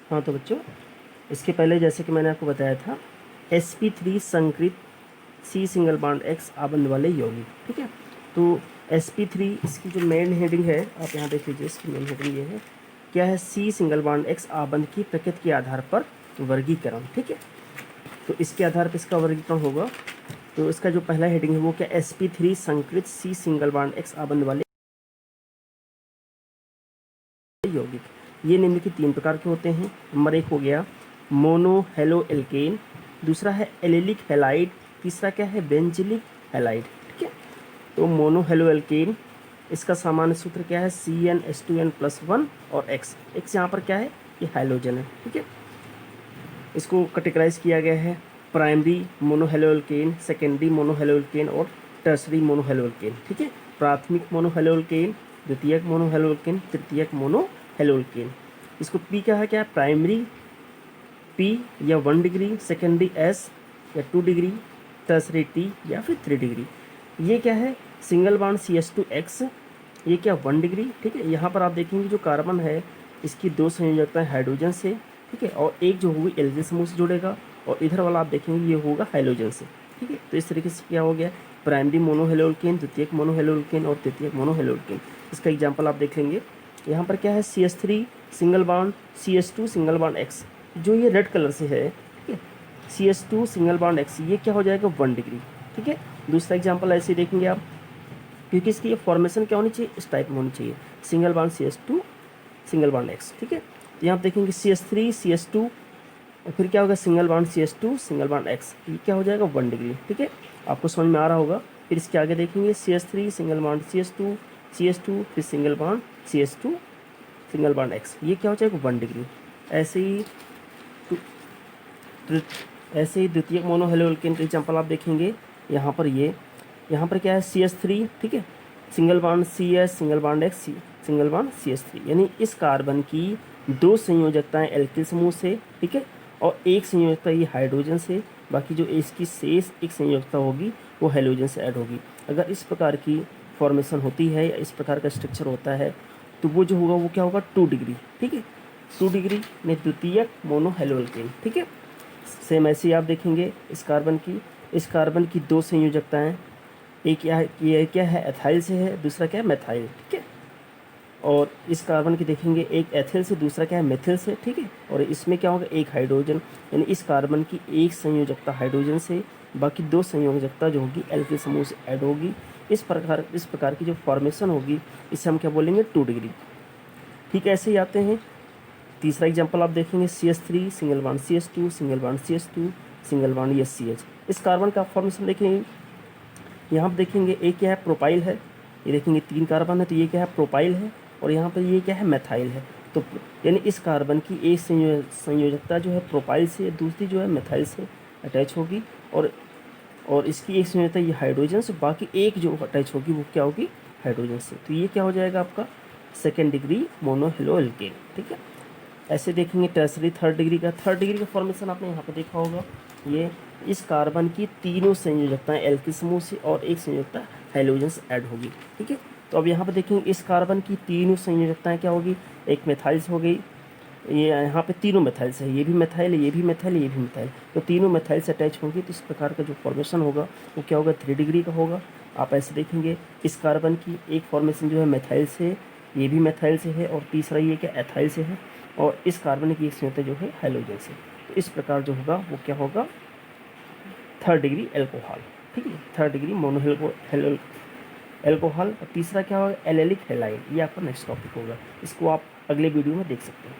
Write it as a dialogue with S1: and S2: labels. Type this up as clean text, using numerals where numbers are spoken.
S1: हाँ तो बच्चों, इसके पहले जैसे कि मैंने आपको बताया था, sp3 संकृत C single bond X आबंध वाले यौगिक, ठीक है। तो sp3 इसकी जो मेन हेडिंग है, आप यहाँ देख लीजिए, इसकी मेन हेडिंग ये है, क्या है, C सिंगल बॉन्ड X आबंध की प्रकृति के आधार पर वर्गीकरण, ठीक है। तो इसके आधार पर इसका वर्गीकरण होगा। तो इसका जो पहला हेडिंग है वो क्या, sp3 संकृत C single bond X आबंध वाले यौगिक। ये निम्नलिखित 3 प्रकार के होते हैं। नंबर 1 हो गया मोनो हेलो एल्केन, दूसरा है एलिलिक हैलाइड, तीसरा क्या है, बेंजिलिक हैलाइड, ठीक है। तो मोनो हेलो एल्केन, इसका सामान्य सूत्र क्या है, CnH2n+1 और X यहाँ पर क्या है, ये हाइड्रोजन है, ठीक है। इसको कैटेगराइज किया गया है प्राइमरी मोनोहेलोएल्केन, सेकेंडरी मोनोहेलोएल्केन और टर्सरी मोनोहेलोएल्केन, ठीक है। प्राथमिक मोनोहेलोएल्केन, द्वितीयक मोनोहेलोएल्केन, तृतीयक मोनोहेलोएल्केन। इसको पी क्या है, क्या है, प्राइमरी P या 1 डिग्री, सेकेंडरी S या 2 डिग्री, टर्सरी T या फिर 3 डिग्री। ये क्या है, सिंगल बॉन्ड CH2X, ये क्या 1 डिग्री, ठीक है। यहाँ पर आप देखेंगे जो कार्बन है इसकी 2 संयोजकताएं हाइड्रोजन से, ठीक है, और एक जो होगी एल्किल समूह से जुड़ेगा, और इधर वाला आप देखेंगे ये होगा हाइड्रोजन से, ठीक है। तो इस तरीके से क्या हो गया, प्राइमरी मोनोहेलोएल्केन, द्वितीयक मोनोहेलोएल्केन और तृतीयक मोनोहेलोएल्केन। इसका एग्जांपल आप देख लेंगे। यहाँ पर क्या है, CH3 single bond CH2 single bond X, जो ये रेड कलर से है, ठीक है, CH2 सिंगल बॉन्ड X, ये क्या हो जाएगा 1 डिग्री, ठीक है। दूसरा एग्जांपल ऐसे ही देखेंगे आप, क्योंकि इसकी ये फॉर्मेशन क्या होनी चाहिए, इस टाइप में होनी चाहिए, single bond CH2 single bond X, ठीक है। तो यहाँ आप देखेंगे CH3 CH2 और फिर क्या होगा, single bond CH2 single bond X, ये क्या हो जाएगा 1 डिग्री, ठीक है। आपको समझ में आ रहा होगा। फिर इसके आगे देखेंगे CH3 सिंगल बॉन्ड CH2 फिर single bond CH2 single bond X, ये क्या हो जाएगा 1 डिग्री। ऐसे ही द्वितीय मोनोहेलोएल्केन के एग्जाम्पल आप देखेंगे। यहाँ पर क्या है, CH3, ठीक है, single bond CS single bond X single bond CH3, यानी इस कार्बन की 2 संयोजकताएं एल्किल समूह से, ठीक है, और एक संयोजकता ये हाइड्रोजन से, बाकी जो इसकी शेष एक संयोजकता होगी वो हैलोजन से ऐड होगी। अगर इस प्रकार की फॉर्मेशन होती है या इस प्रकार का स्ट्रक्चर होता है तो वो जो होगा वो क्या होगा 2 डिग्री, ठीक है, 2 डिग्री में द्वितीयक मोनोहेलोएल्केन, ठीक है। सेम ऐसे ही आप देखेंगे इस कार्बन की 2 संयोजकताएं, एक क्या है एथाइल से है, दूसरा क्या है मेथाइल, ठीक है। और इस कार्बन की देखेंगे एक एथिल से, दूसरा क्या है मेथिल से, ठीक है। और इसमें क्या होगा, एक हाइड्रोजन, यानी इस कार्बन की एक संयोजकता हाइड्रोजन से, बाकी 2 संयोजकता जो होगी एल्किल समूह से ऐड होगी। इस प्रकार की जो फॉर्मेशन होगी इसे हम क्या बोलेंगे 2 डिग्री, ठीक है। ऐसे ही आते हैं। तीसरा एग्जांपल आप देखेंगे CH3 single bond CH2 single bond CH2 single bond ये CH। इस कार्बन का फॉर्मेशन देखेंगे, यहाँ पर देखेंगे एक क्या है प्रोपाइल है, ये देखेंगे 3 कार्बन है तो ये क्या है प्रोपाइल है, और यहाँ पर ये क्या है मेथाइल है। तो यानी इस कार्बन की एक संयोजकता जो है प्रोपाइल से, दूसरी जो है मेथाइल से अटैच होगी, और इसकी एक संयोजकता ये हाइड्रोजन से, बाकी एक जो अटैच होगी वो क्या होगी हाइड्रोजन से। तो ये क्या हो जाएगा आपका 2nd डिग्री मोनोहेलोएल्केन, ठीक है। ऐसे देखेंगे टर्सरी 3rd डिग्री का फॉर्मेशन आपने यहाँ पर देखा होगा। ये इस कार्बन की तीनों संयोजकताएं एल्किल समूह से और एक संयोजकता हाइड्रोजन से ऐड होगी, ठीक है। तो अब यहाँ पर देखेंगे इस कार्बन की तीनों संयोजकताएं क्या होगी, एक मेथाइल से हो गई, ये यहाँ पे तीनों मेथाइल से है, ये भी मेथाइल है, ये भी मेथाइल है, ये भी मेथाइल, तो तीनों मेथाइल से अटैच होंगी। तो इस प्रकार का जो फॉर्मेशन होगा वो क्या होगा 3 डिग्री का होगा। आप ऐसे देखेंगे इस कार्बन की एक फॉर्मेशन जो है मेथाइल से, ये भी मेथाइल से है, और तीसरा ये क्या एथाइल से है, और इस कार्बन की एक संयोजकता जो है हाइड्रोजन से। तो इस प्रकार जो होगा वो क्या होगा 3rd डिग्री एल्कोहल, ठीक है, 3rd डिग्री मोनोहेलो एल्कोहल। और तीसरा क्या होगा एलिलिक हैलाइड। ये आपका नेक्स्ट टॉपिक होगा, इसको आप अगले वीडियो में देख सकते हैं।